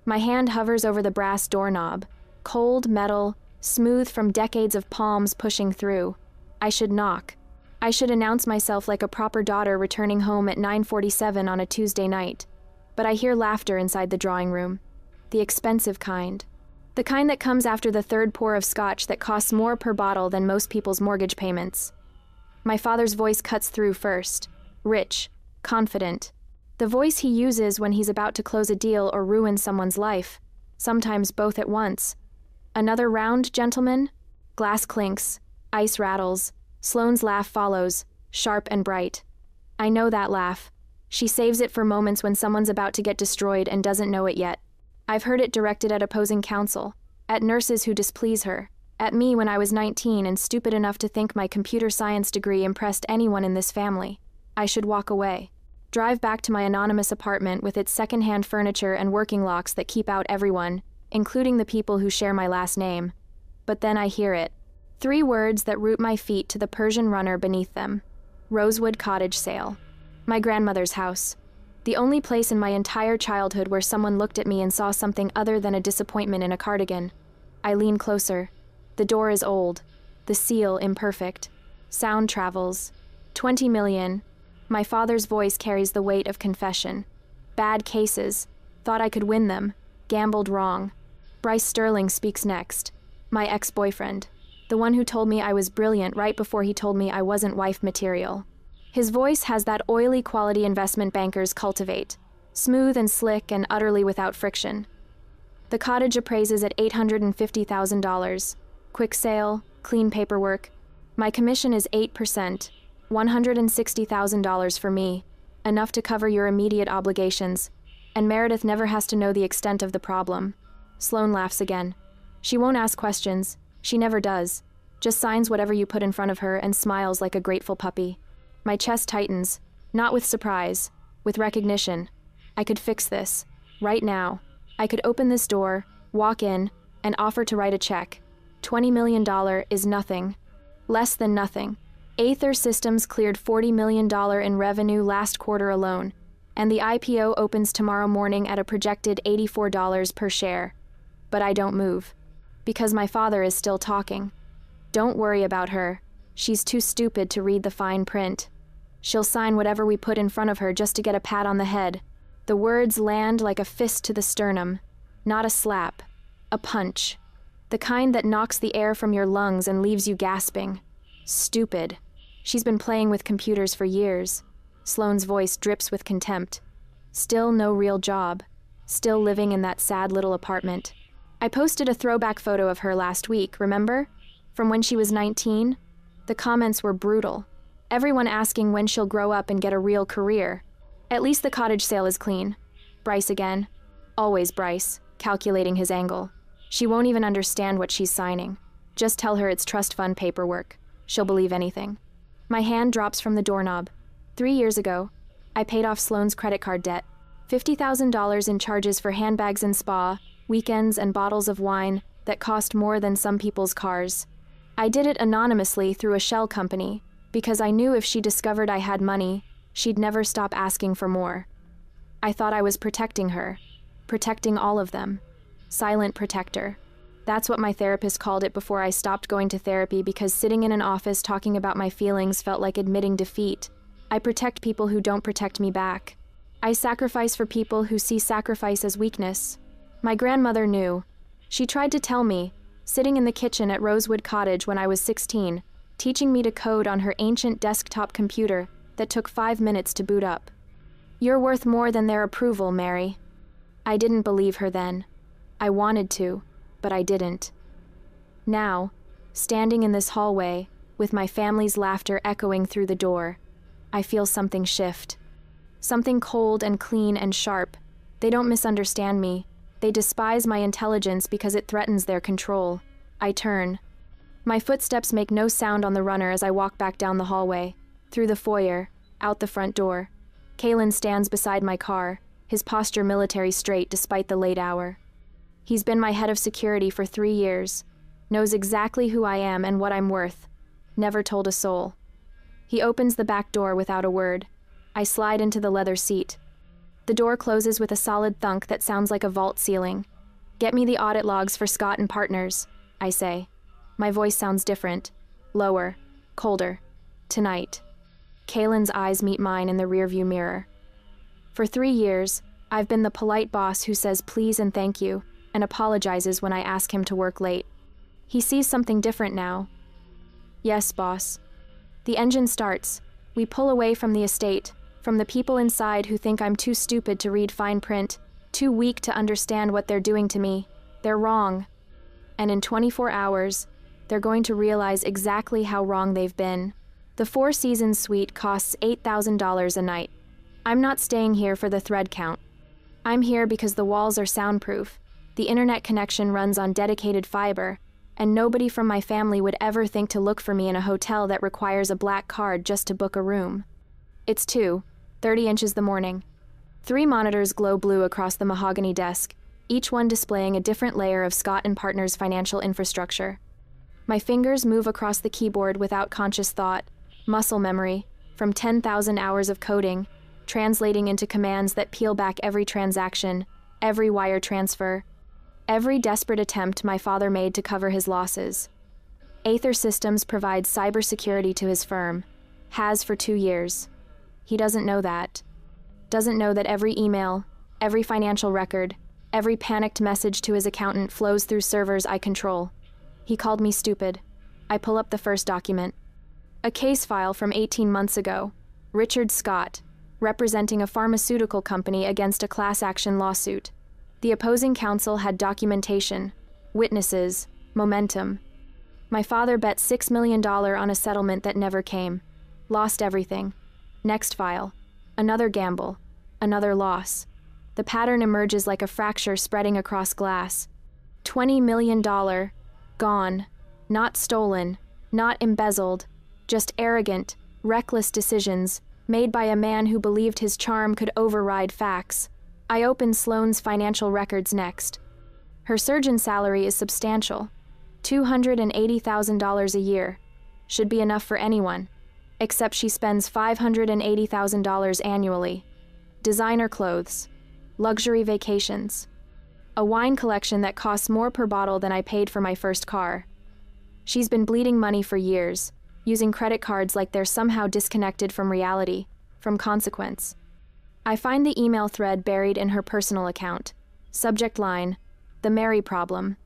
My hand hovers over the brass doorknob. Cold metal, smooth from decades of palms pushing through. I should knock. I should announce myself like a proper daughter returning home at 9:47 on a Tuesday night. But I hear laughter inside the drawing room. The expensive kind. The kind that comes after the third pour of scotch that costs more per bottle than most people's mortgage payments. My father's voice cuts through first. Rich, confident. The voice he uses when he's about to close a deal or ruin someone's life. Sometimes both at once. Another round, gentlemen? Glass clinks. Ice rattles. Sloane's laugh follows, sharp and bright. I know that laugh. She saves it for moments when someone's about to get destroyed and doesn't know it yet. I've heard it directed at opposing counsel, at nurses who displease her, at me when I was 19 and stupid enough to think my computer science degree impressed anyone in this family. I should walk away. Drive back to my anonymous apartment with its second-hand furniture and working locks that keep out everyone, including the people who share my last name. But then I hear it. 3 words that root my feet to the Persian runner beneath them. Rosewood Cottage sale. My grandmother's house. The only place in my entire childhood where someone looked at me and saw something other than a disappointment in a cardigan. I lean closer. The door is old. The seal imperfect. Sound travels. 20 million. My father's voice carries the weight of confession. Bad cases. Thought I could win them. Gambled wrong. Bryce Sterling speaks next. My ex-boyfriend. The one who told me I was brilliant right before he told me I wasn't wife material. His voice has that oily quality investment bankers cultivate. Smooth and slick and utterly without friction. The cottage appraises at $850,000. Quick sale, clean paperwork. My commission is 8%, $160,000 for me, enough to cover your immediate obligations, and Meredith never has to know the extent of the problem. Sloane laughs again. She won't ask questions. She never does. Just signs whatever you put in front of her and smiles like a grateful puppy. My chest tightens, not with surprise, with recognition. I could fix this, right now. I could open this door, walk in, and offer to write a check. $20 million is nothing. Less than nothing. Aether Systems cleared $40 million in revenue last quarter alone, and the IPO opens tomorrow morning at a projected $84 per share. But I don't move. Because my father is still talking. Don't worry about her. She's too stupid to read the fine print. She'll sign whatever we put in front of her just to get a pat on the head. The words land like a fist to the sternum. Not a slap. A punch. The kind that knocks the air from your lungs and leaves you gasping. Stupid. She's been playing with computers for years. Sloane's voice drips with contempt. Still no real job. Still living in that sad little apartment. I posted a throwback photo of her last week, remember? From when she was 19? The comments were brutal. Everyone asking when she'll grow up and get a real career. At least the cottage sale is clean. Bryce again. Always Bryce, calculating his angle. She won't even understand what she's signing. Just tell her it's trust fund paperwork. She'll believe anything. My hand drops from the doorknob. 3 years ago, I paid off Sloane's credit card debt. $50,000 in charges for handbags and spa, weekends and bottles of wine that cost more than some people's cars. I did it anonymously through a shell company because I knew if she discovered I had money, she'd never stop asking for more. I thought I was protecting her, protecting all of them. Silent protector. That's what my therapist called it before I stopped going to therapy because sitting in an office talking about my feelings felt like admitting defeat. I protect people who don't protect me back. I sacrifice for people who see sacrifice as weakness. My grandmother knew. She tried to tell me, sitting in the kitchen at Rosewood Cottage when I was 16, teaching me to code on her ancient desktop computer that took 5 minutes to boot up. You're worth more than their approval, Mary. I didn't believe her then. I wanted to, but I didn't. Now, standing in this hallway, with my family's laughter echoing through the door, I feel something shift. Something cold and clean and sharp. They don't misunderstand me. They despise my intelligence because it threatens their control. I turn. My footsteps make no sound on the runner as I walk back down the hallway, through the foyer, out the front door. Kalen stands beside my car, his posture military straight despite the late hour. He's been my head of security for 3 years, knows exactly who I am and what I'm worth, never told a soul. He opens the back door without a word. I slide into the leather seat. The The door closes with a solid thunk that sounds like a vault ceiling. "Get me the audit logs for Scott and Partners," I say. My voice sounds different, lower, colder. "Tonight." Kaylin's eyes meet mine in the rearview mirror. For 3 years, I've been the polite boss who says please and thank you and apologizes when I ask him to work late. He sees something different now. "Yes, boss." The engine starts. We pull away from the estate, from the people inside who think I'm too stupid to read fine print, too weak to understand what they're doing to me. They're wrong. And in 24 hours, they're going to realize exactly how wrong they've been. The Four Seasons suite costs $8,000 a night. I'm not staying here for the thread count. I'm here because the walls are soundproof, the internet connection runs on dedicated fiber, and nobody from my family would ever think to look for me in a hotel that requires a black card just to book a room. It's 2:30 inches the morning. 3 monitors glow blue across the mahogany desk, each one displaying a different layer of Scott and Partners' financial infrastructure. My fingers move across the keyboard without conscious thought, muscle memory, from 10,000 hours of coding, translating into commands that peel back every transaction, every wire transfer, every desperate attempt my father made to cover his losses. Aether Systems provides cybersecurity to his firm, has for 2 years. He doesn't know that. Doesn't know that every email, every financial record, every panicked message to his accountant flows through servers I control. He called me stupid. I pull up the first document. A case file from 18 months ago. Richard Scott, representing a pharmaceutical company against a class action lawsuit. The opposing counsel had documentation, witnesses, momentum. My father bet $6 million on a settlement that never came. Lost everything. Next file. Another gamble. Another loss. The pattern emerges like a fracture spreading across glass. $20 million. Gone. Not stolen. Not embezzled. Just arrogant, reckless decisions made by a man who believed his charm could override facts. I open Sloane's financial records next. Her surgeon salary is substantial. $280,000 a year. Should be enough for anyone. Except she spends $580,000 annually. Designer clothes. Luxury vacations. A wine collection that costs more per bottle than I paid for my first car. She's been bleeding money for years, using credit cards like they're somehow disconnected from reality, from consequence. I find the email thread buried in her personal account. Subject line, "The Mary Problem."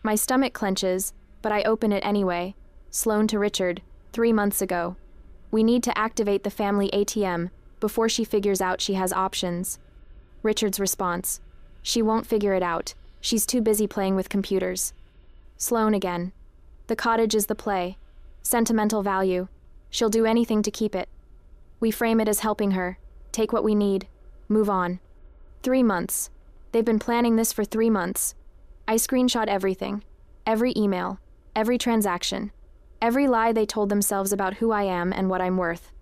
My stomach clenches, but I open it anyway. Sloane to Richard, 3 months ago. "We need to activate the family ATM before she figures out she has options." Richard's response, "She won't figure it out. She's too busy playing with computers." Sloane again. "The cottage is the play. Sentimental value. She'll do anything to keep it. We frame it as helping her. Take what we need. Move on." 3 months. They've been planning this for 3 months. I screenshot everything. Every email. Every transaction. Every lie they told themselves about who I am and what I'm worth.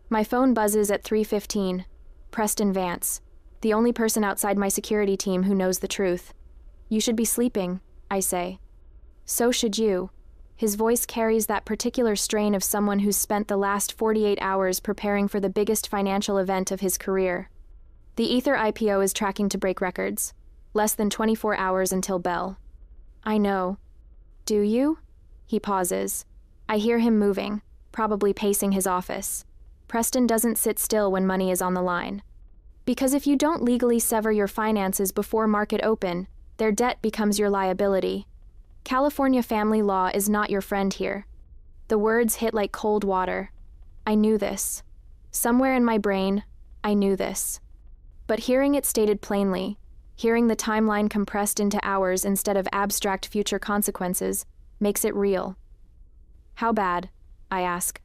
My phone buzzes at 3:15. Preston Vance. The only person outside my security team who knows the truth. "You should be sleeping," I say. "So should you." His voice carries that particular strain of someone who's spent the last 48 hours preparing for the biggest financial event of his career. The Aether IPO is tracking to break records. Less than 24 hours until bell. "I know." "Do you?" He pauses. I hear him moving, probably pacing his office. Preston doesn't sit still when money is on the line. Because if you don't legally sever your finances before market open, their debt becomes your liability. California family law is not your friend here. The words hit like cold water. I knew this. Somewhere in my brain, I knew this. But hearing it stated plainly, hearing the timeline compressed into hours instead of abstract future consequences, makes it real. "How bad?" I ask.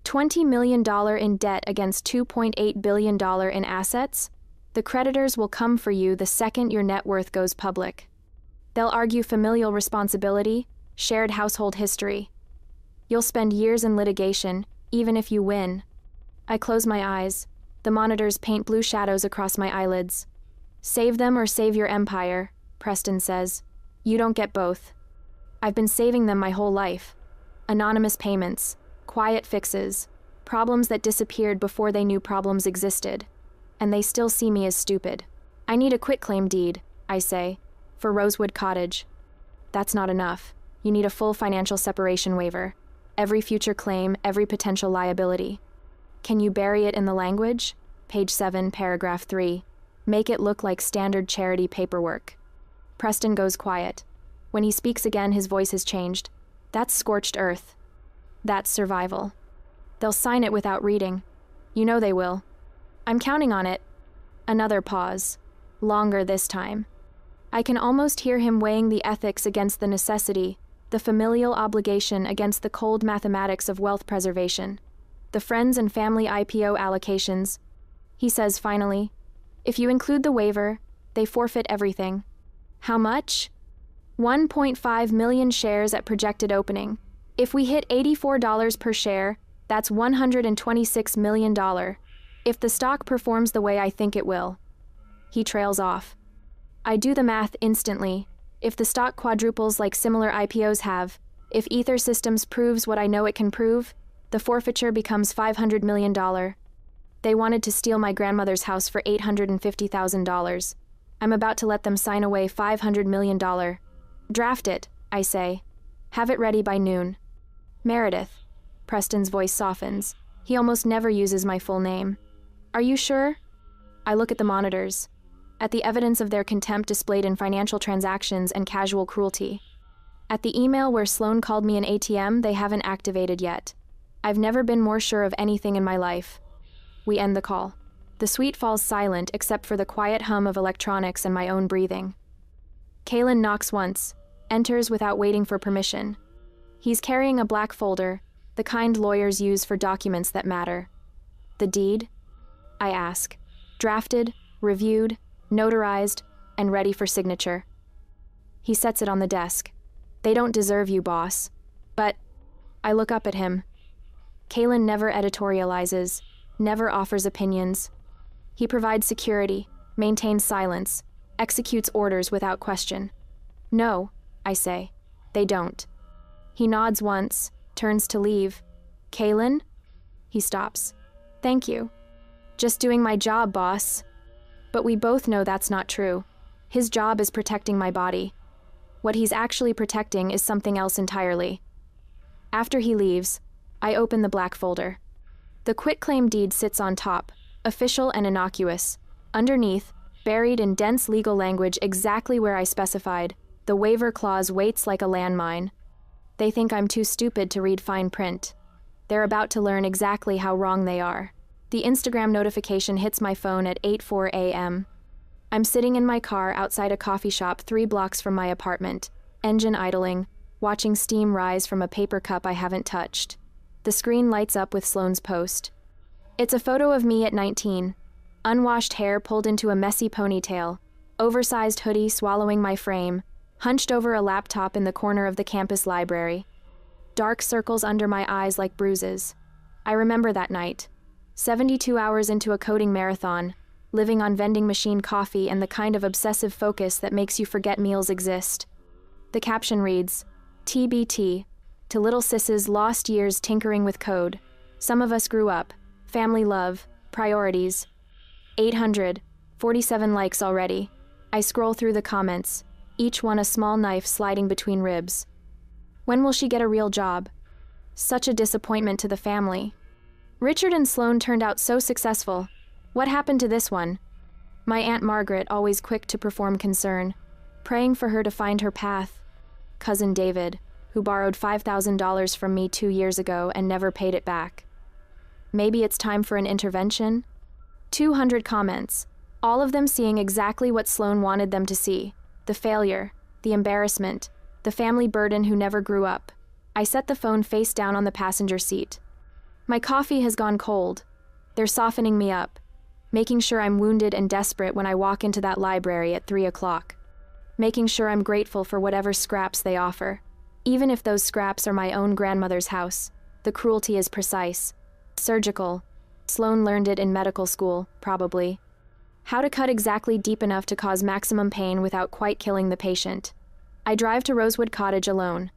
$20 million in debt against $2.8 billion in assets? The creditors will come for you the second your net worth goes public. They'll argue familial responsibility, shared household history. You'll spend years in litigation, even if you win. I close my eyes. The monitors paint blue shadows across my eyelids. "Save them or save your empire," Preston says. "You don't get both." I've been saving them my whole life. Anonymous payments, quiet fixes, problems that disappeared before they knew problems existed. and they still see me as stupid. I need a quitclaim deed, I say, for Rosewood Cottage. That's not enough. You need a full financial separation waiver. Every future claim, every potential liability. Can you bury it in the language? Page 7, paragraph 3. Make it look like standard charity paperwork. Preston goes quiet. When he speaks again, his voice has changed. That's scorched earth. That's survival. They'll sign it without reading. You know they will. I'm counting on it. Another pause. Longer this time. I can almost hear him weighing the ethics against the necessity, the familial obligation against the cold mathematics of wealth preservation, the friends and family IPO allocations. He says finally, if you include the waiver, they forfeit everything. How much? 1.5 million shares at projected opening. If we hit $84 per share, that's $126 million. If the stock performs the way I think it will. He trails off. I do the math instantly. If the stock quadruples like similar IPOs have, if Aether Systems proves what I know it can prove, the forfeiture becomes $500 million. They wanted to steal my grandmother's house for $850,000. I'm about to let them sign away $500 million. Draft it, I say. Have it ready by noon. Meredith. Preston's voice softens. He almost never uses my full name. Are you sure? I look at the monitors, at the evidence of their contempt displayed in financial transactions and casual cruelty. At the email where Sloan called me an ATM they haven't activated yet. I've never been more sure of anything in my life. We end the call. The suite falls silent except for the quiet hum of electronics and my own breathing. Kalen knocks once, enters without waiting for permission. He's carrying a black folder, the kind lawyers use for documents that matter. The deed? I ask. Drafted, reviewed, notarized, and ready for signature. He sets it on the desk. They don't deserve you, boss. But I look up at him. Kalen never editorializes, never offers opinions. He provides security, maintains silence, executes orders without question. No, I say. They don't. He nods once, turns to leave. Kalen? He stops. Thank you. Just doing my job, boss. But we both know that's not true. His job is protecting my body. What he's actually protecting is something else entirely. After he leaves, I open the black folder. The quitclaim deed sits on top, official and innocuous. Underneath, buried in dense legal language exactly where I specified, the waiver clause waits like a landmine. They think I'm too stupid to read fine print. They're about to learn exactly how wrong they are. The Instagram notification hits my phone at 8:04 a.m. I'm sitting in my car outside a coffee shop 3 blocks from my apartment, engine idling, watching steam rise from a paper cup I haven't touched. The screen lights up with Sloan's post. It's a photo of me at 19, unwashed hair pulled into a messy ponytail, oversized hoodie swallowing my frame, hunched over a laptop in the corner of the campus library. Dark circles under my eyes like bruises. I remember that night. 72 hours into a coding marathon, living on vending machine coffee and the kind of obsessive focus that makes you forget meals exist. The caption reads, TBT, to little sis's lost years tinkering with code. Some of us grew up. Family love, priorities. 847 likes already. I scroll through the comments, each one a small knife sliding between ribs. When will she get a real job? Such a disappointment to the family. Richard and Sloan turned out so successful. What happened to this one? My Aunt Margaret, always quick to perform concern, praying for her to find her path. Cousin David, who borrowed $5,000 from me 2 years ago and never paid it back. Maybe it's time for an intervention? 200 comments, all of them seeing exactly what Sloan wanted them to see. The failure, the embarrassment, the family burden who never grew up. I set the phone face down on the passenger seat. My coffee has gone cold. They're softening me up, making sure I'm wounded and desperate when I walk into that library at 3 o'clock. Making sure I'm grateful for whatever scraps they offer. Even if those scraps are my own grandmother's house, the cruelty is precise. Surgical. Sloan learned it in medical school, probably. How to cut exactly deep enough to cause maximum pain without quite killing the patient. I drive to Rosewood Cottage alone.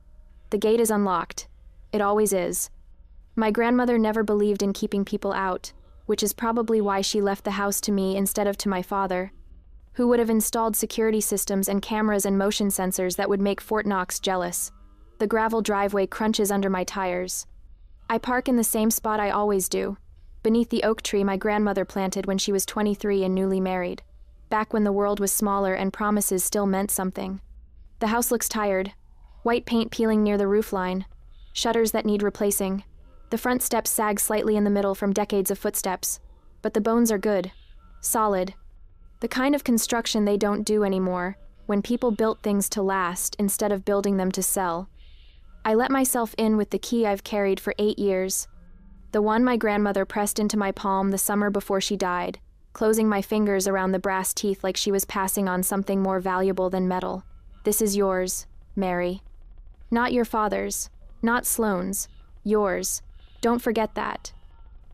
The gate is unlocked. It always is. My grandmother never believed in keeping people out. which is probably why she left the house to me instead of to my father, who would have installed security systems and cameras and motion sensors that would make Fort Knox jealous. The gravel driveway crunches under my tires. I park in the same spot I always do, beneath the oak tree my grandmother planted when she was 23 and newly married, back when the world was smaller and promises still meant something. The house looks tired, white paint peeling near the roofline, shutters that need replacing. The front steps sag slightly in the middle from decades of footsteps, but the bones are good, solid. The kind of construction they don't do anymore, when people built things to last instead of building them to sell. I let myself in with the key I've carried for 8 years, the one my grandmother pressed into my palm the summer before she died, closing my fingers around the brass teeth like she was passing on something more valuable than metal. This is yours, Mary. Not your father's, not Sloane's, yours. Don't forget that.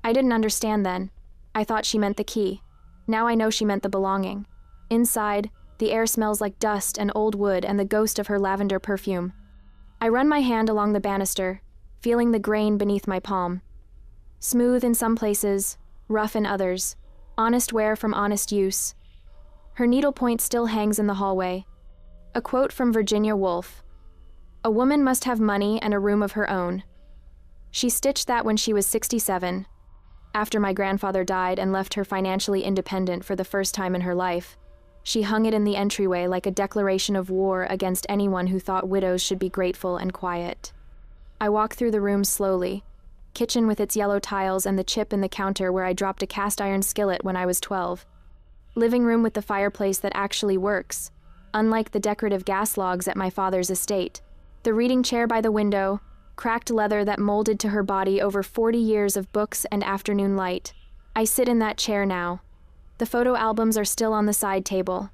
I didn't understand then. I thought she meant the key. Now I know she meant the belonging. Inside, the air smells like dust and old wood and the ghost of her lavender perfume. I run my hand along the banister, feeling the grain beneath my palm. Smooth in some places, rough in others, honest wear from honest use. Her needlepoint still hangs in the hallway. A quote from Virginia Woolf. "A woman must have money and a room of her own." She stitched that when she was 67, after my grandfather died and left her financially independent for the first time in her life. She hung it in the entryway like a declaration of war against anyone who thought widows should be grateful and quiet. I walk through the room slowly, kitchen with its yellow tiles and the chip in the counter where I dropped a cast iron skillet when I was 12. Living room with the fireplace that actually works, unlike the decorative gas logs at my father's estate. The reading chair by the window, cracked leather that molded to her body over 40 years of books and afternoon light. I sit in that chair now. The photo albums are still on the side table.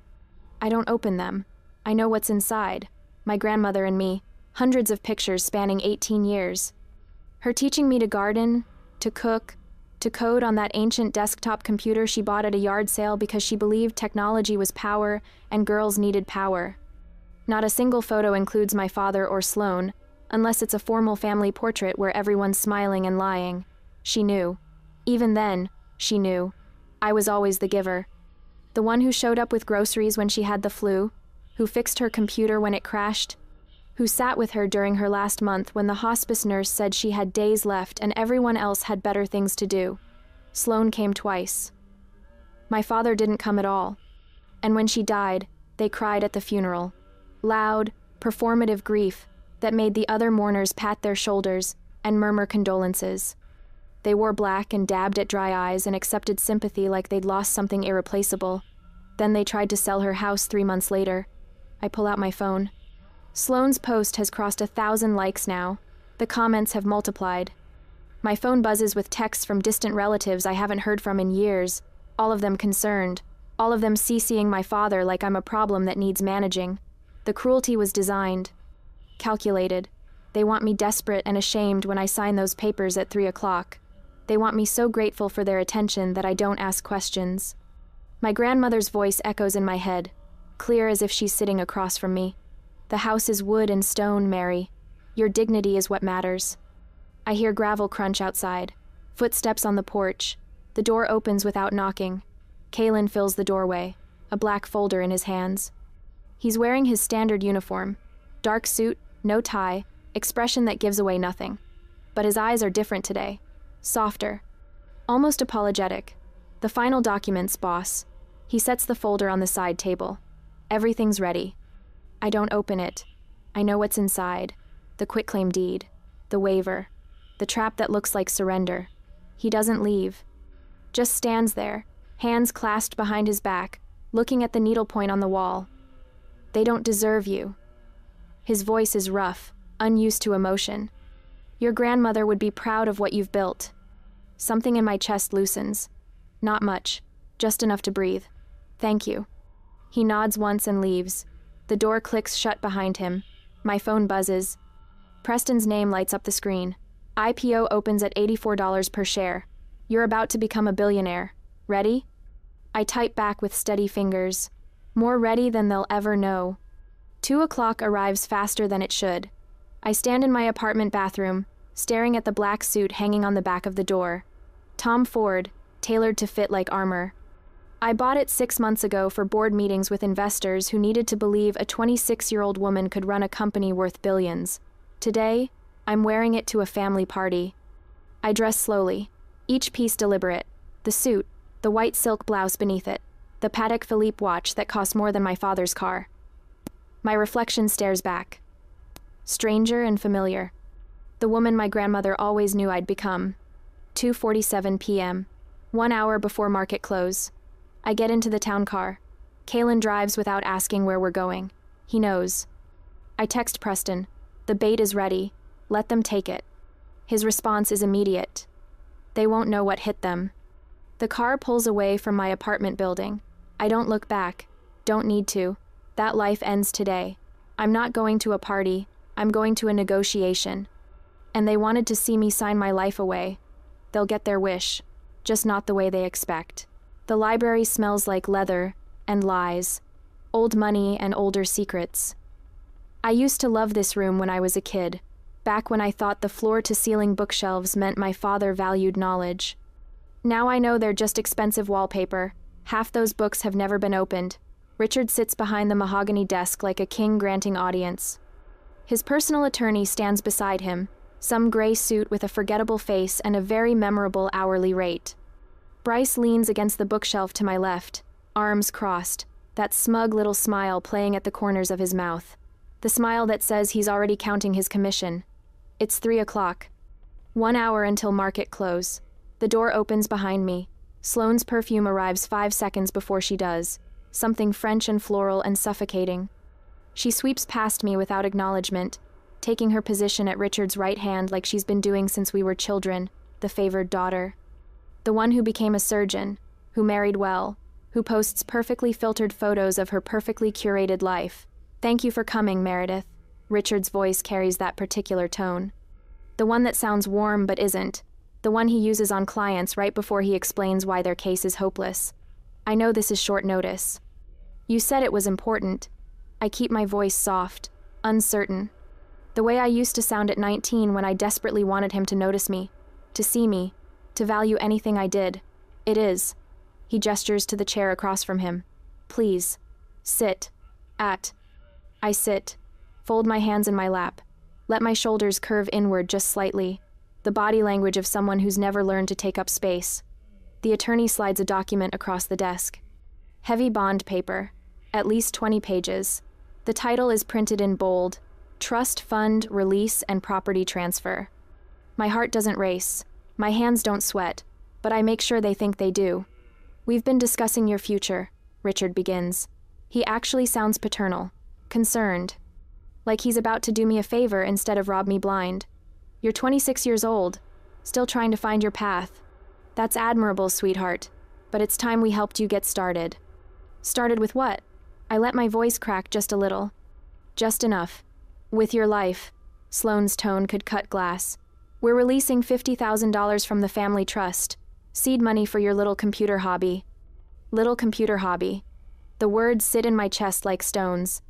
I don't open them. I know what's inside. My grandmother and me, hundreds of pictures spanning 18 years. Her teaching me to garden, to cook, to code on that ancient desktop computer she bought at a yard sale because she believed technology was power and girls needed power. Not a single photo includes my father or Sloane, unless it's a formal family portrait where everyone's smiling and lying. She knew. Even then, she knew. I was always the giver. The one who showed up with groceries when she had the flu, who fixed her computer when it crashed, who sat with her during her last month when the hospice nurse said she had days left and everyone else had better things to do. Sloane came twice. My father didn't come at all. And when she died, they cried at the funeral. Loud, performative grief that made the other mourners pat their shoulders and murmur condolences. They wore black and dabbed at dry eyes and accepted sympathy like they'd lost something irreplaceable. Then they tried to sell her house 3 months later. I pull out my phone. Sloane's post has crossed 1,000 likes now. The comments have multiplied. My phone buzzes with texts from distant relatives I haven't heard from in years, all of them concerned, all of them CCing my father like I'm a problem that needs managing. The cruelty was designed, calculated. They want me desperate and ashamed when I sign those papers at 3 o'clock. They want me so grateful for their attention that I don't ask questions. My grandmother's voice echoes in my head, clear as if she's sitting across from me. The house is wood and stone, Mary. Your dignity is what matters. I hear gravel crunch outside, footsteps on the porch. The door opens without knocking. Kalen fills the doorway, a black folder in his hands. He's wearing his standard uniform, dark suit, no tie, expression that gives away nothing. But his eyes are different today, softer, almost apologetic. The final documents, boss. He sets the folder on the side table. Everything's ready. I don't open it. I know what's inside. The quitclaim deed, the waiver, the trap that looks like surrender. He doesn't leave. Just stands there, hands clasped behind his back, looking at the needlepoint on the wall. They don't deserve you. His voice is rough, unused to emotion. Your grandmother would be proud of what you've built. Something in my chest loosens. Not much, just enough to breathe. Thank you. He nods once and leaves. The door clicks shut behind him. My phone buzzes. Preston's name lights up the screen. IPO opens at $84 per share. You're about to become a billionaire. Ready? I type back with steady fingers. More ready than they'll ever know. 2 o'clock arrives faster than it should. I stand in my apartment bathroom, staring at the black suit hanging on the back of the door. Tom Ford, tailored to fit like armor. I bought it 6 months ago for board meetings with investors who needed to believe a 26-year-old woman could run a company worth billions. Today, I'm wearing it to a family party. I dress slowly, each piece deliberate. The suit, the white silk blouse beneath it, the Patek Philippe watch that cost more than my father's car. My reflection stares back. Stranger and familiar. The woman my grandmother always knew I'd become. 2:47 p.m., 1 hour before market close. I get into the town car. Kalen drives without asking where we're going. He knows. I text Preston. The bait is ready. Let them take it. His response is immediate. They won't know what hit them. The car pulls away from my apartment building. I don't look back. Don't need to. That life ends today. I'm not going to a party. I'm going to a negotiation. And they wanted to see me sign my life away. They'll get their wish, just not the way they expect. The library smells like leather and lies, old money and older secrets. I used to love this room when I was a kid, back when I thought the floor-to-ceiling bookshelves meant my father valued knowledge. Now I know they're just expensive wallpaper. Half those books have never been opened. Richard sits behind the mahogany desk like a king granting audience. His personal attorney stands beside him, some gray suit with a forgettable face and a very memorable hourly rate. Bryce leans against the bookshelf to my left, arms crossed, that smug little smile playing at the corners of his mouth. The smile that says he's already counting his commission. It's 3 o'clock. 1 hour until market close. The door opens behind me. Sloane's perfume arrives 5 seconds before she does. Something French and floral and suffocating. She sweeps past me without acknowledgement, taking her position at Richard's right hand like she's been doing since we were children, the favored daughter. The one who became a surgeon, who married well, who posts perfectly filtered photos of her perfectly curated life. Thank you for coming, Meredith. Richard's voice carries that particular tone. The one that sounds warm but isn't. The one he uses on clients right before he explains why their case is hopeless. I know this is short notice. You said it was important. I keep my voice soft, uncertain. The way I used to sound at 19 when I desperately wanted him to notice me, to see me, to value anything I did. It is. He gestures to the chair across from him. Please. Sit. I sit. Fold my hands in my lap. Let my shoulders curve inward just slightly. The body language of someone who's never learned to take up space. The attorney slides a document across the desk. Heavy bond paper. At least 20 pages. The title is printed in bold. Trust Fund, Release, and Property Transfer. My heart doesn't race. My hands don't sweat, but I make sure they think they do. We've been discussing your future, Richard begins. He actually sounds paternal, concerned. Like he's about to do me a favor instead of rob me blind. You're 26 years old, still trying to find your path. That's admirable, sweetheart, but it's time we helped you get started. Started with what? I let my voice crack just a little. Just enough. With your life. Sloane's tone could cut glass. We're releasing $50,000 from the family trust. Seed money for your little computer hobby. Little computer hobby. The words sit in my chest like stones.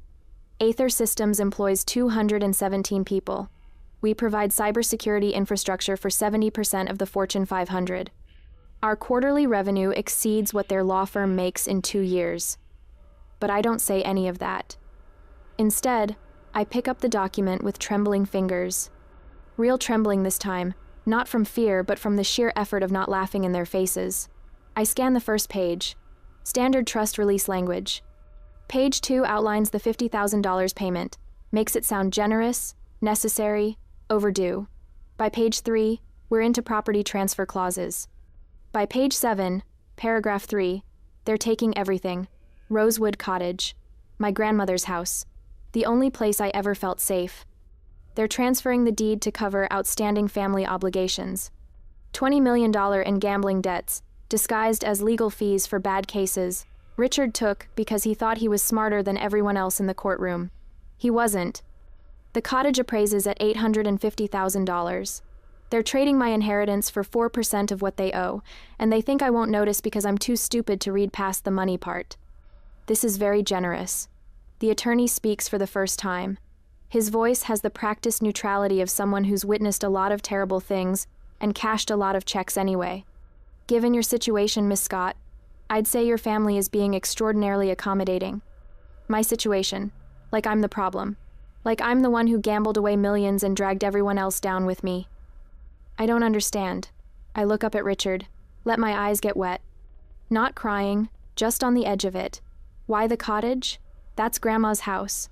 Aether Systems employs 217 people. We provide cybersecurity infrastructure for 70% of the Fortune 500. Our quarterly revenue exceeds what their law firm makes in 2 years. But I don't say any of that. Instead, I pick up the document with trembling fingers. Real trembling this time, not from fear, but from the sheer effort of not laughing in their faces. I scan the first page. Standard trust release language. Page 2 outlines the $50,000 payment, makes it sound generous, necessary, overdue. By page 3, we're into property transfer clauses. By page 7, paragraph 3, they're taking everything. Rosewood Cottage. My grandmother's house. The only place I ever felt safe. They're transferring the deed to cover outstanding family obligations. $20 million in gambling debts, disguised as legal fees for bad cases, Richard took because he thought he was smarter than everyone else in the courtroom. He wasn't. The cottage appraises at $850,000. They're trading my inheritance for 4% of what they owe, and they think I won't notice because I'm too stupid to read past the money part. This is very generous. The attorney speaks for the first time. His voice has the practiced neutrality of someone who's witnessed a lot of terrible things and cashed a lot of checks anyway. Given your situation, Miss Scott, I'd say your family is being extraordinarily accommodating. My situation, like I'm the problem. Like I'm the one who gambled away millions and dragged everyone else down with me. I don't understand. I look up at Richard, let my eyes get wet. Not crying, just on the edge of it. Why the cottage? That's Grandma's house.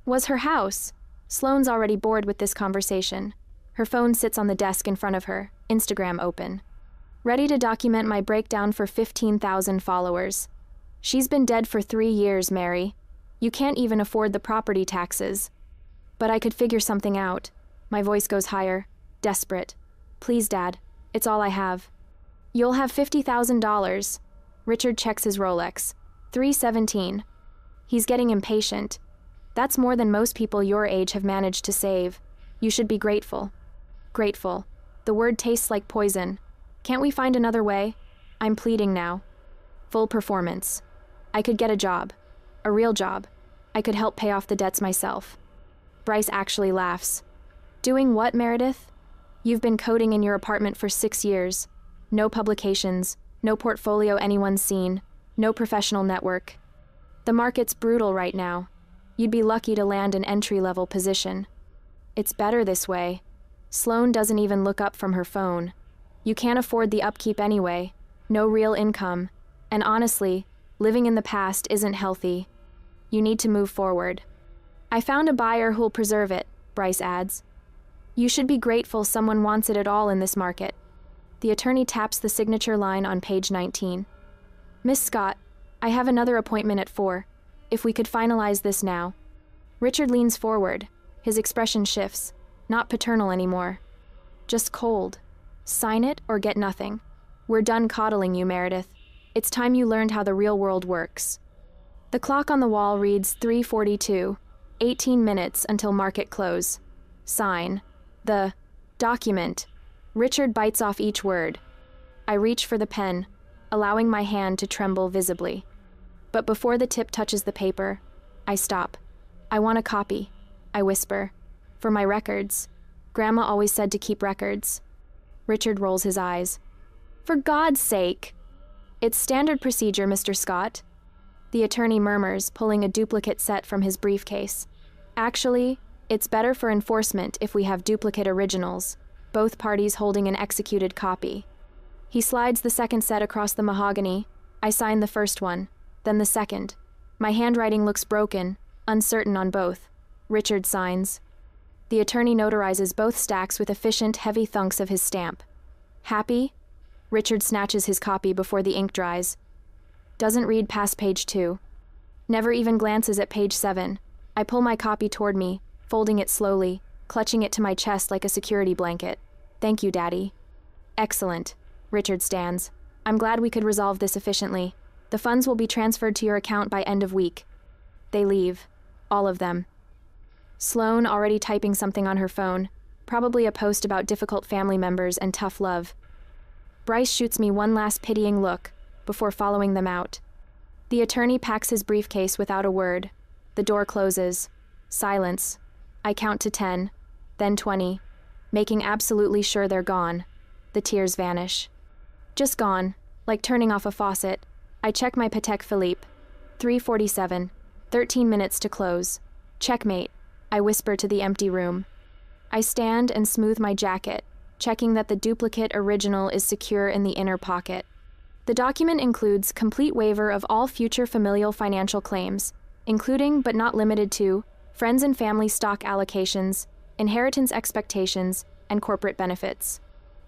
Was her house? Sloane's already bored with this conversation. Her phone sits on the desk in front of her, Instagram open. Ready to document my breakdown for 15,000 followers. She's been dead for 3 years, Mary. You can't even afford the property taxes. But I could figure something out. My voice goes higher, desperate. Please, Dad, it's all I have. You'll have $50,000. Richard checks his Rolex. 3:17. He's getting impatient. That's more than most people your age have managed to save. You should be grateful. Grateful. The word tastes like poison. Can't we find another way? I'm pleading now. Full performance. I could get a job. A real job. I could help pay off the debts myself. Bryce actually laughs. Doing what, Meredith? You've been coding in your apartment for 6 years. No publications, no portfolio anyone's seen, no professional network. The market's brutal right now. You'd be lucky to land an entry-level position. It's better this way. Sloane doesn't even look up from her phone. You can't afford the upkeep anyway. No real income. And honestly, living in the past isn't healthy. You need to move forward. I found a buyer who'll preserve it, Bryce adds. You should be grateful someone wants it at all in this market. The attorney taps the signature line on page 19. Miss Scott, I have another appointment at 4. If we could finalize this now. Richard leans forward. His expression shifts. Not paternal anymore. Just cold. Sign it or get nothing. We're done coddling you, Meredith. It's time you learned how the real world works. The clock on the wall reads 3:42. 18 minutes until market close. Sign. The document. Richard bites off each word. I reach for the pen, allowing my hand to tremble visibly. But before the tip touches the paper, I stop. I want a copy, I whisper. For my records. Grandma always said to keep records. Richard rolls his eyes. For God's sake! It's standard procedure, Mr. Scott. The attorney murmurs, pulling a duplicate set from his briefcase. Actually, it's better for enforcement if we have duplicate originals, both parties holding an executed copy. He slides the second set across the mahogany. I sign the first one, then the second. My handwriting looks broken, uncertain on both. Richard signs. The attorney notarizes both stacks with efficient, heavy thunks of his stamp. Happy? Richard snatches his copy before the ink dries. Doesn't read past page 2. Never even glances at page 7. I pull my copy toward me, folding it slowly, clutching it to my chest like a security blanket. Thank you, Daddy. Excellent. Richard stands. I'm glad we could resolve this efficiently. The funds will be transferred to your account by end of week. They leave. All of them. Sloane already typing something on her phone, probably a post about difficult family members and tough love. Bryce shoots me one last pitying look before following them out. The attorney packs his briefcase without a word. The door closes. Silence. I count to 10, then 20, making absolutely sure they're gone. The tears vanish. Just gone, like turning off a faucet. I check my Patek Philippe. 3:47, 13 minutes to close. Checkmate, I whisper to the empty room. I stand and smooth my jacket, checking that the duplicate original is secure in the inner pocket. The document includes complete waiver of all future familial financial claims, including but not limited to friends and family stock allocations, inheritance expectations, and corporate benefits.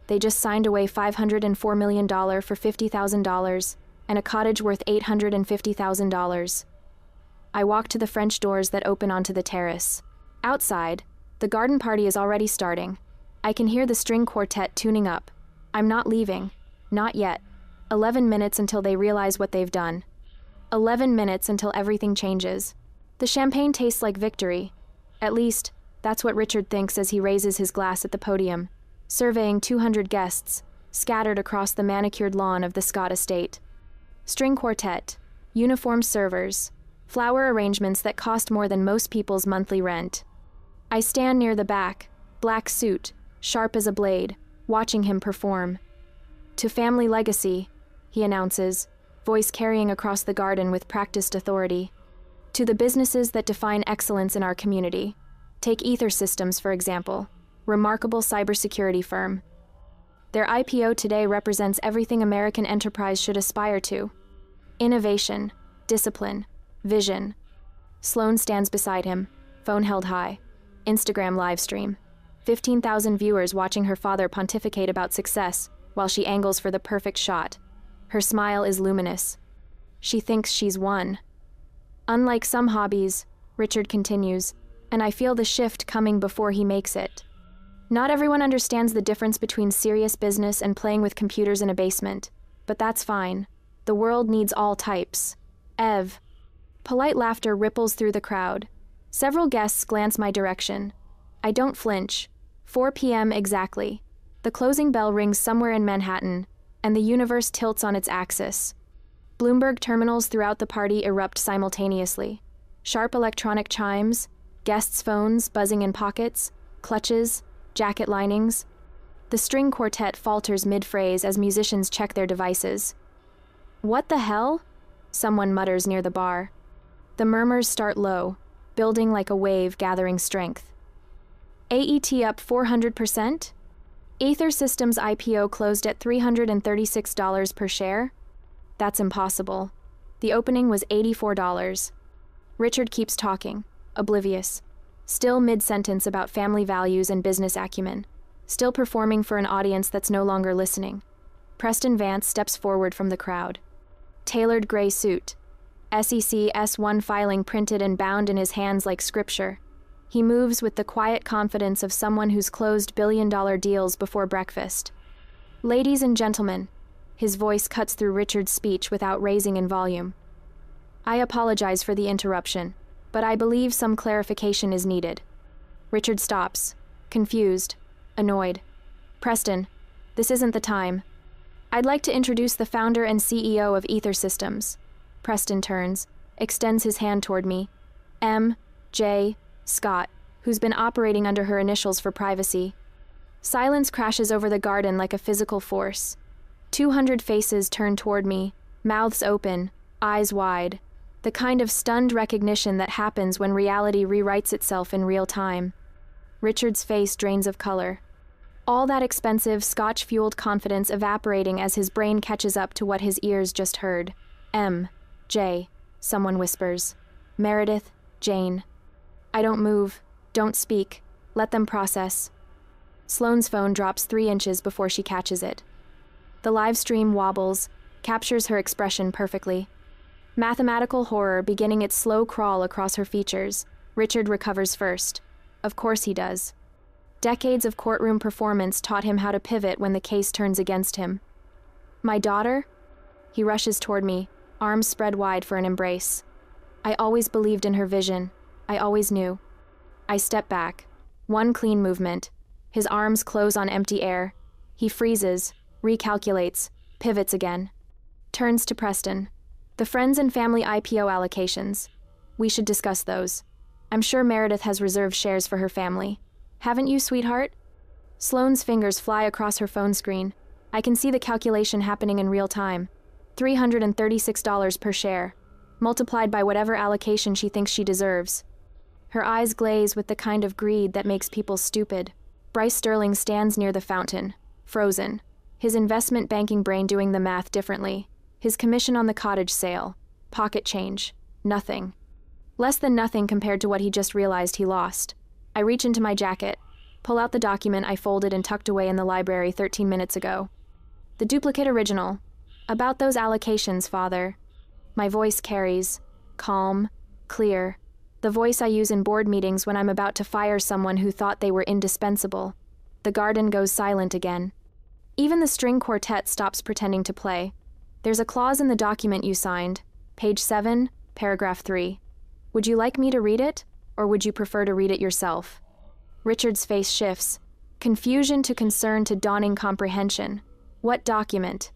They just signed away $504 million for $50,000 and a cottage worth $850,000. I walk to the French doors that open onto the terrace. Outside, the garden party is already starting. I can hear the string quartet tuning up. I'm not leaving. Not yet. 11 minutes until they realize what they've done. 11 minutes until everything changes. The champagne tastes like victory. At least, that's what Richard thinks as he raises his glass at the podium, surveying 200 guests, scattered across the manicured lawn of the Scott estate. String quartet, uniformed servers, flower arrangements that cost more than most people's monthly rent. I stand near the back, black suit, sharp as a blade, watching him perform. To family legacy, he announces, voice carrying across the garden with practiced authority. To the businesses that define excellence in our community. Take Aether Systems, for example, remarkable cybersecurity firm. Their IPO today represents everything American enterprise should aspire to. Innovation, discipline, vision. Sloan stands beside him, phone held high. Instagram live stream. 15,000 viewers watching her father pontificate about success while she angles for the perfect shot. Her smile is luminous. She thinks she's won. Unlike some hobbies, Richard continues, and I feel the shift coming before he makes it. Not everyone understands the difference between serious business and playing with computers in a basement, but that's fine. The world needs all types. Ev. Polite laughter ripples through the crowd. Several guests glance my direction. I don't flinch. 4 p.m. exactly. The closing bell rings somewhere in Manhattan, and the universe tilts on its axis. Bloomberg terminals throughout the party erupt simultaneously. Sharp electronic chimes, guests' phones buzzing in pockets, clutches, jacket linings. The string quartet falters mid-phrase as musicians check their devices. What the hell? Someone mutters near the bar. The murmurs start low, building like a wave gathering strength. AET up 400%? Aether Systems IPO closed at $336 per share? That's impossible. The opening was $84. Richard keeps talking, oblivious. Still mid-sentence about family values and business acumen. Still performing for an audience that's no longer listening. Preston Vance steps forward from the crowd. Tailored gray suit. SEC S1 filing printed and bound in his hands like scripture. He moves with the quiet confidence of someone who's closed billion-dollar deals before breakfast. Ladies and gentlemen, his voice cuts through Richard's speech without raising in volume. I apologize for the interruption, but I believe some clarification is needed. Richard stops, confused, annoyed. Preston, this isn't the time. I'd like to introduce the founder and CEO of Aether Systems. Preston turns, extends his hand toward me. M.J. Scott, who's been operating under her initials for privacy. Silence crashes over the garden like a physical force. 200 faces turn toward me, mouths open, eyes wide. The kind of stunned recognition that happens when reality rewrites itself in real time. Richard's face drains of color. All that expensive, scotch-fueled confidence evaporating as his brain catches up to what his ears just heard. M.J., someone whispers. Meredith, Jane. I don't move, don't speak, let them process. Sloane's phone drops 3 inches before she catches it. The live stream wobbles, captures her expression perfectly. Mathematical horror beginning its slow crawl across her features. Richard recovers first. Of course he does. Decades of courtroom performance taught him how to pivot when the case turns against him. My daughter? He rushes toward me, arms spread wide for an embrace. I always believed in her vision. I always knew. I step back. One clean movement. His arms close on empty air. He freezes, recalculates, pivots again. Turns to Preston. The friends and family IPO allocations. We should discuss those. I'm sure Meredith has reserved shares for her family. Haven't you, sweetheart? Sloane's fingers fly across her phone screen. I can see the calculation happening in real time. $336 per share, multiplied by whatever allocation she thinks she deserves. Her eyes glaze with the kind of greed that makes people stupid. Bryce Sterling stands near the fountain, frozen, his investment banking brain doing the math differently. His commission on the cottage sale, pocket change, nothing. Less than nothing compared to what he just realized he lost. I reach into my jacket, pull out the document I folded and tucked away in the library 13 minutes ago. The duplicate original. About those allocations, Father. My voice carries, calm, clear. The voice I use in board meetings when I'm about to fire someone who thought they were indispensable. The garden goes silent again. Even the string quartet stops pretending to play. There's a clause in the document you signed, page 7, paragraph 3. Would you like me to read it, or would you prefer to read it yourself? Richard's face shifts, confusion to concern to dawning comprehension. What document?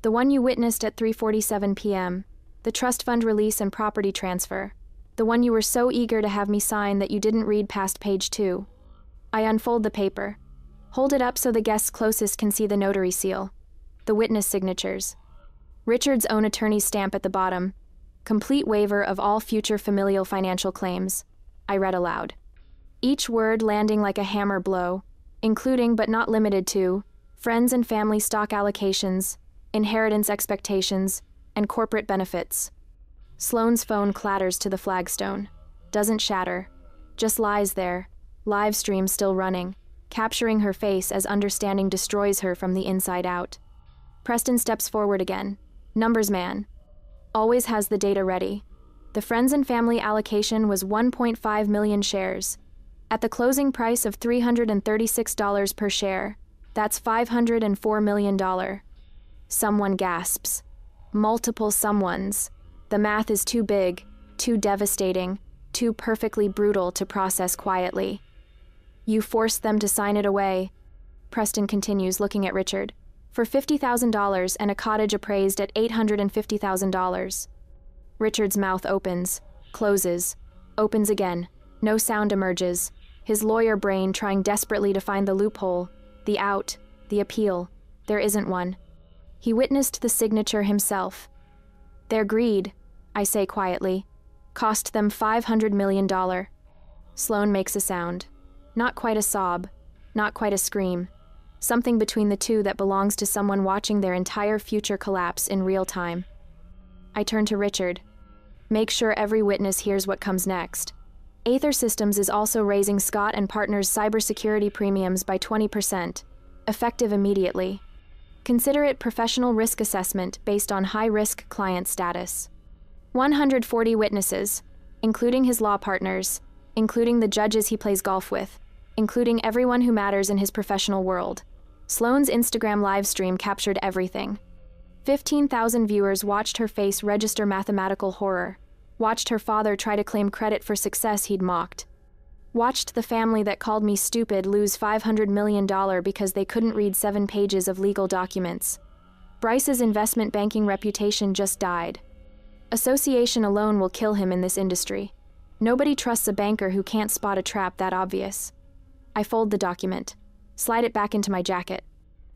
The one you witnessed at 3:47 p.m., the trust fund release and property transfer. The one you were so eager to have me sign that you didn't read past page 2. I unfold the paper. Hold it up so the guests closest can see the notary seal. The witness signatures. Richard's own attorney's stamp at the bottom. Complete waiver of all future familial financial claims. I read aloud. Each word landing like a hammer blow, including but not limited to friends and family stock allocations, inheritance expectations, and corporate benefits. Sloane's phone clatters to the flagstone. Doesn't shatter. Just lies there, live stream still running, capturing her face as understanding destroys her from the inside out. Preston steps forward again. Numbers man. Always has the data ready. The friends and family allocation was 1.5 million shares. At the closing price of $336 per share, that's $504 million. Someone gasps. Multiple someones. The math is too big, too devastating, too perfectly brutal to process quietly. You forced them to sign it away, Preston continues, looking at Richard, for $50,000 and a cottage appraised at $850,000. Richard's mouth opens, closes, opens again. No sound emerges. His lawyer brain trying desperately to find the loophole, the out, the appeal. There isn't one. He witnessed the signature himself. Their greed, I say quietly, cost them $500 million. Sloane makes a sound. Not quite a sob, not quite a scream. Something between the two that belongs to someone watching their entire future collapse in real time. I turn to Richard. Make sure every witness hears what comes next. Aether Systems is also raising Scott and Partners' cybersecurity premiums by 20%, effective immediately. Consider it professional risk assessment based on high-risk client status. 140 witnesses, including his law partners, including the judges he plays golf with, including everyone who matters in his professional world. Sloane's Instagram livestream captured everything. 15,000 viewers watched her face register mathematical horror, watched her father try to claim credit for success he'd mocked, watched the family that called me stupid lose $500 million because they couldn't read 7 pages of legal documents. Bryce's investment banking reputation just died. Association alone will kill him in this industry. Nobody trusts a banker who can't spot a trap that obvious. I fold the document, slide it back into my jacket,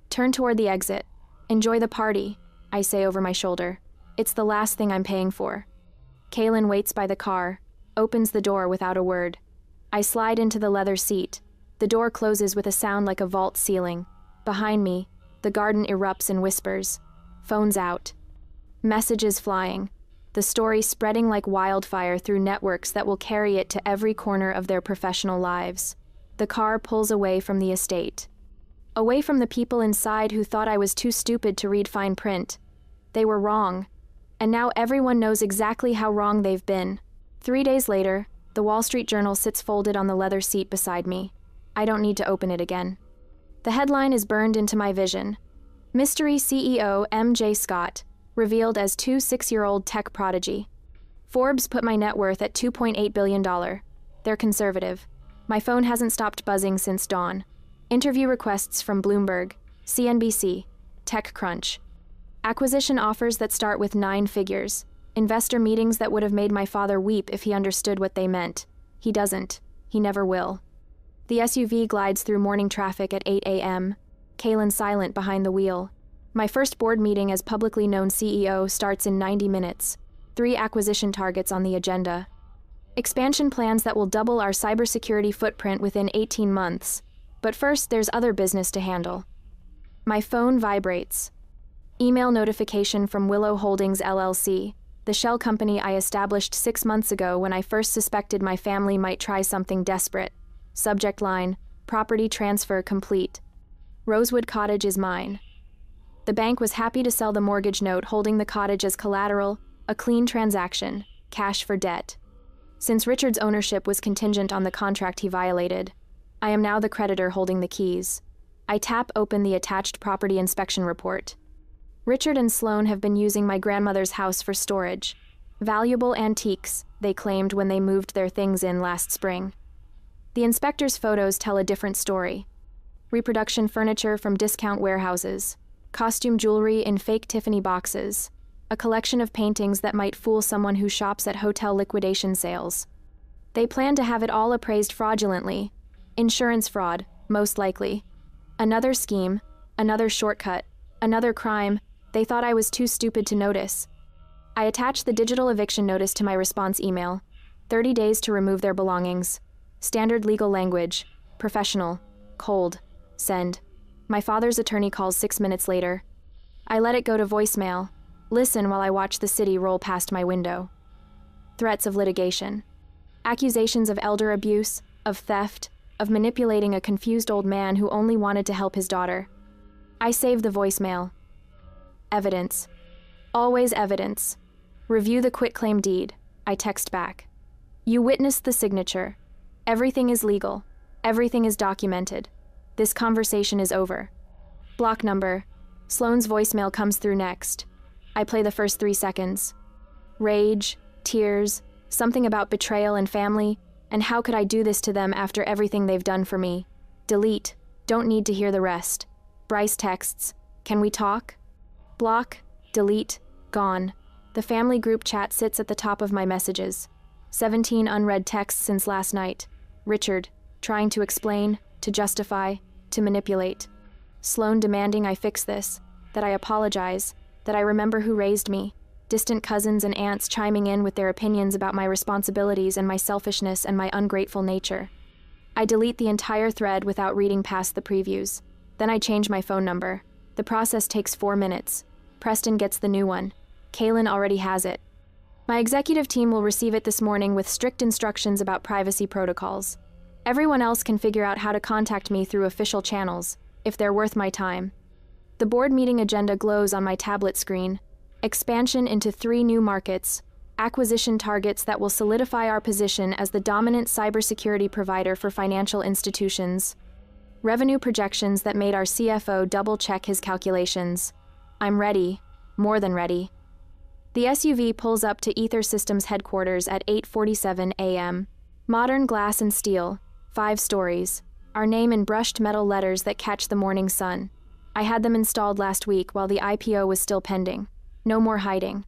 turn toward the exit. Enjoy the party, I say over my shoulder. It's the last thing I'm paying for. Kaylin waits by the car, opens the door without a word. I slide into the leather seat. The door closes with a sound like a vault ceiling. Behind me, the garden erupts in whispers. Phones out. Messages flying. The story spreading like wildfire through networks that will carry it to every corner of their professional lives. The car pulls away from the estate. Away from the people inside who thought I was too stupid to read fine print. They were wrong. And now everyone knows exactly how wrong they've been. 3 days later, the Wall Street Journal sits folded on the leather seat beside me. I don't need to open it again. The headline is burned into my vision. Mystery CEO M.J. Scott, revealed as 6-year-old tech prodigy. Forbes put my net worth at $2.8 billion. They're conservative. My phone hasn't stopped buzzing since dawn. Interview requests from Bloomberg, CNBC, TechCrunch. Acquisition offers that start with 9 figures. Investor meetings that would have made my father weep if he understood what they meant. He doesn't. He never will. The SUV glides through morning traffic at 8 a.m. Kaylin silent behind the wheel. My first board meeting as publicly known CEO starts in 90 minutes. 3 acquisition targets on the agenda. Expansion plans that will double our cybersecurity footprint within 18 months. But first, there's other business to handle. My phone vibrates. Email notification from Willow Holdings LLC, the shell company I established 6 months ago when I first suspected my family might try something desperate. Subject line, property transfer complete. Rosewood Cottage is mine. The bank was happy to sell the mortgage note holding the cottage as collateral, a clean transaction, cash for debt. Since Richard's ownership was contingent on the contract he violated, I am now the creditor holding the keys. I tap open the attached property inspection report. Richard and Sloane have been using my grandmother's house for storage. Valuable antiques, they claimed when they moved their things in last spring. The inspector's photos tell a different story. Reproduction furniture from discount warehouses, costume jewelry in fake Tiffany boxes, a collection of paintings that might fool someone who shops at hotel liquidation sales. They plan to have it all appraised fraudulently. Insurance fraud, most likely. Another scheme, another shortcut, Another crime. They thought I was too stupid to notice. I attached the digital eviction notice to my response email. 30 days to remove their belongings. Standard legal language. Professional. Cold. Send. My father's attorney calls 6 minutes later. I let it go to voicemail. Listen while I watch the city roll past my window. Threats of litigation. Accusations of elder abuse, of theft, of manipulating a confused old man who only wanted to help his daughter. I save the voicemail. Evidence. Always evidence. Review the quitclaim deed. I text back. You witnessed the signature. Everything is legal. Everything is documented. This conversation is over. Block number. Sloane's voicemail comes through next. I play the first 3 seconds. Rage, tears, something about betrayal and family, and how could I do this to them after everything they've done for me? Delete. Don't need to hear the rest. Bryce texts. Can we talk? Block. Delete. Gone. The family group chat sits at the top of my messages. 17 unread texts since last night. Richard, trying to explain, to justify, to manipulate. Sloane demanding I fix this, that I apologize, that I remember who raised me. Distant cousins and aunts chiming in with their opinions about my responsibilities and my selfishness and my ungrateful nature. I delete the entire thread without reading past the previews. Then I change my phone number. The process takes 4 minutes. Preston gets the new one. Kaylin already has it. My executive team will receive it this morning with strict instructions about privacy protocols. Everyone else can figure out how to contact me through official channels, if they're worth my time. The board meeting agenda glows on my tablet screen. Expansion into 3 new markets. Acquisition targets that will solidify our position as the dominant cybersecurity provider for financial institutions. Revenue projections that made our CFO double-check his calculations. I'm ready. More than ready. The SUV pulls up to Aether Systems headquarters at 8:47 a.m. Modern glass and steel. 5 stories. Our name in brushed metal letters that catch the morning sun. I had them installed last week while the IPO was still pending. No more hiding.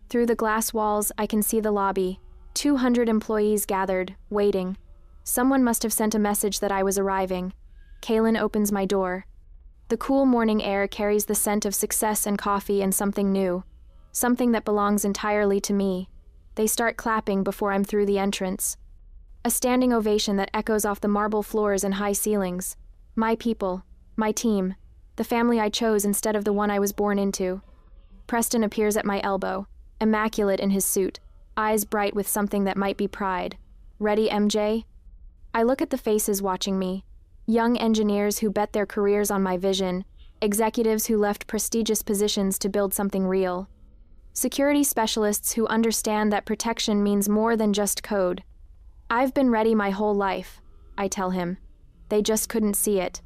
Through the glass walls, I can see the lobby. 200 employees gathered, waiting. Someone must have sent a message that I was arriving. Kaylin opens my door. The cool morning air carries the scent of success and coffee and something new. Something that belongs entirely to me. They start clapping before I'm through the entrance. A standing ovation that echoes off the marble floors and high ceilings. My people, my team, the family I chose instead of the one I was born into. Preston appears at my elbow, immaculate in his suit, eyes bright with something that might be pride. Ready, MJ? I look at the faces watching me. Young engineers who bet their careers on my vision, executives who left prestigious positions to build something real. Security specialists who understand that protection means more than just code. I've been ready my whole life, I tell him. They just couldn't see it.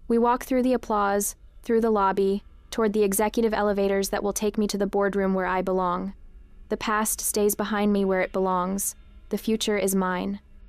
We walk through the applause, through the lobby, toward the executive elevators that will take me to the boardroom where I belong. The past stays behind me where it belongs. The future is mine.